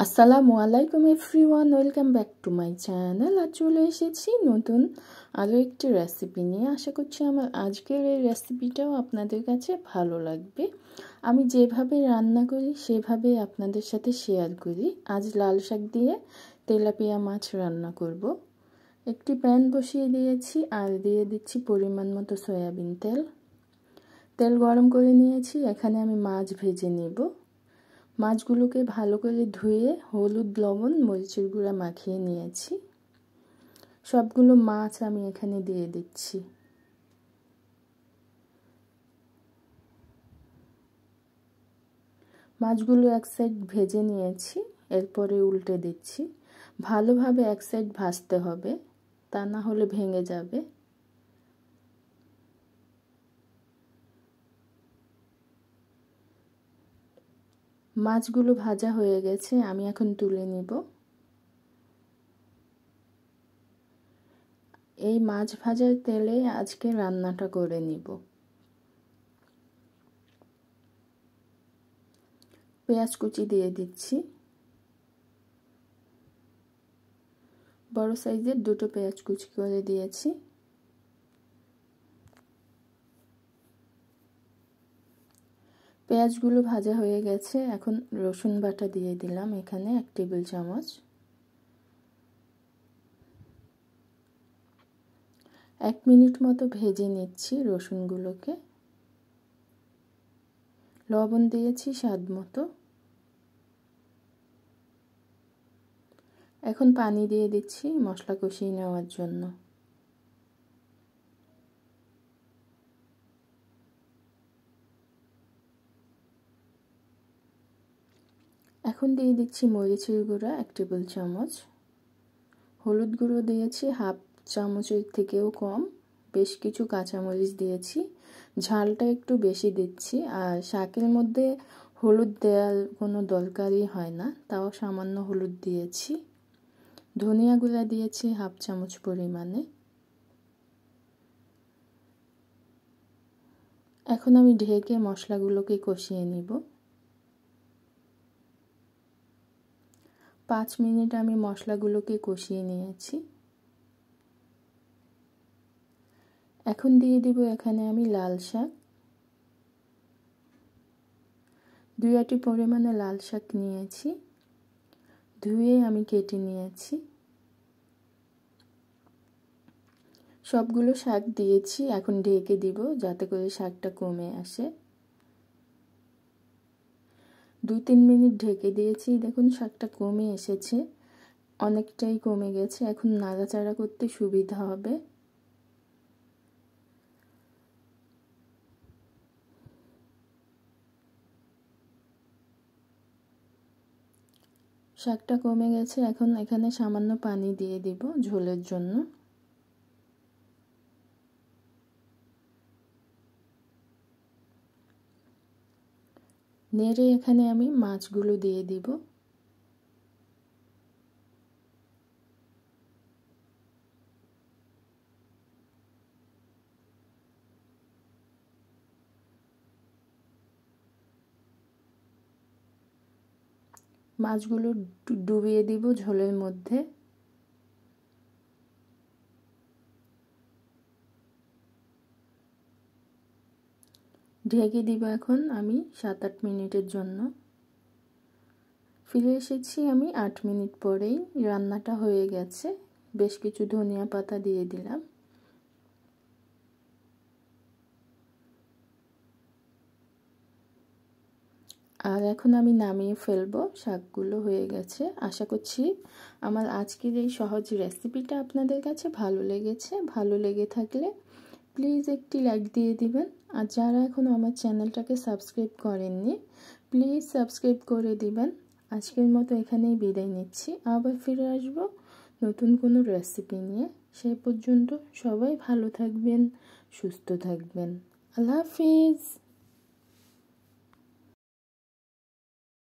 আসসালামু আলাইকুম everyone, welcome back to my channel. আর চলে এসেছি নতুন আরও একটি রেসিপি নিয়ে। আশা করছি আমার আজকের এই রেসিপিটাও আপনাদের কাছে ভালো লাগবে। আমি যেভাবে রান্না করি সেভাবে আপনাদের সাথে শেয়ার করি। আজ লাল শাক দিয়ে তেলাপিয়া মাছ রান্না করব। একটি প্যান বসিয়ে দিয়েছি আর দিয়ে দিচ্ছি পরিমাণ মতো সয়াবিন তেল। তেল গরম করে নিয়েছি, এখানে আমি মাছ ভেজে নেব। মাছগুলোকে ভালো করে ধুয়ে হলুদ, লবণ, মরিচের গুঁড়া মাখিয়ে নিয়েছি। সবগুলো মাছ আমি এখানে দিয়ে দিচ্ছি। মাছগুলো এক সাইড ভেজে নিয়েছি, এরপরে উল্টে দিচ্ছি। ভালোভাবে এক সাইড ভাজতে হবে, তা না হলে ভেঙে যাবে। মাছগুলো ভাজা হয়ে গেছে, আমি এখন তুলে নিব। এই মাছ ভাজার তেলে আজকে রান্নাটা করে নিব। পেঁয়াজ কুচি দিয়ে দিচ্ছি। বড় সাইজের দুটো পেঁয়াজ কুচি করে দিয়েছি। পেঁয়াজগুলো ভাজা হয়ে গেছে, এখন রসুন বাটা দিয়ে দিলাম এখানে 1 টেবিল চামচ। 1 মিনিট মতো ভেজে নিচ্ছি রসুনগুলোকে। লবণ দিয়েছি স্বাদ মতো। এখন পানি দিয়ে দিচ্ছি মশলা কষিয়ে নেওয়ার জন্য। এখন দিয়ে দিচ্ছি মরিচের গুঁড়া 1 টেবিল চামচ। হলুদ গুঁড়ো দিয়েছি হাফ চামচের থেকেও কম। বেশ কিছু কাঁচামরিচ দিয়েছি, ঝালটা একটু বেশি দিচ্ছি। আর শাকের মধ্যে হলুদ দেওয়ার কোনো দরকারই হয় না, তাও সামান্য হলুদ দিয়েছি। ধনিয়া গুঁড়া দিয়েছি হাফ চামচ পরিমাণে। এখন আমি ঢেকে মশলাগুলোকে কষিয়ে নিব। 5 মিনিট আমি মশলাগুলোকে কষিয়ে নিয়েছি। এখন দিয়ে দিব এখানে আমি লাল শাক। 2 আটি পরিমাণে লাল শাক নিয়েছি, ধুয়ে আমি কেটে নিয়েছি। সবগুলো শাক দিয়েছি, এখন ঢেকে দিব যাতে করে শাকটা কমে আসে। 2-3 মিনিট ঢেকে দিয়েছি, দেখুন শাকটা কমে এসেছে, অনেকটাই কমে গেছে। এখন নাড়াচাড়া করতে সুবিধা হবে। শাকটা কমে গেছে, এখন এখানে সামান্য পানি দিয়ে দিব ঝোলের জন্য। নেড়ে এখানে আমি মাছগুলো দিয়ে দিব। মাছগুলো ডুবিয়ে দিব ঝোলের মধ্যে। ঢেকে দিব এখন আমি 7-8 মিনিটের জন্য। ফিরে এসেছি আমি 8 মিনিট পরেই। রান্নাটা হয়ে গেছে। বেশ কিছু ধনিয়া পাতা দিয়ে দিলাম। আর এখন আমি নামিয়ে ফেলবো। শাকগুলো হয়ে গেছে। আশা করছি আমার আজকের এই সহজ রেসিপিটা আপনাদের কাছে ভালো লেগেছে। ভালো লেগে থাকলে প্লিজ একটি লাইক দিয়ে দিবেন। আর যারা এখনও আমার চ্যানেলটাকে সাবস্ক্রাইব করেননি, প্লিজ সাবস্ক্রাইব করে দিবেন। আজকের মতো এখানেই বিদায় নিচ্ছি। আবার ফিরে আসব নতুন কোনো রেসিপি নিয়ে। সেই পর্যন্ত সবাই ভালো থাকবেন, সুস্থ থাকবেন। আল্লাহ হাফিজ।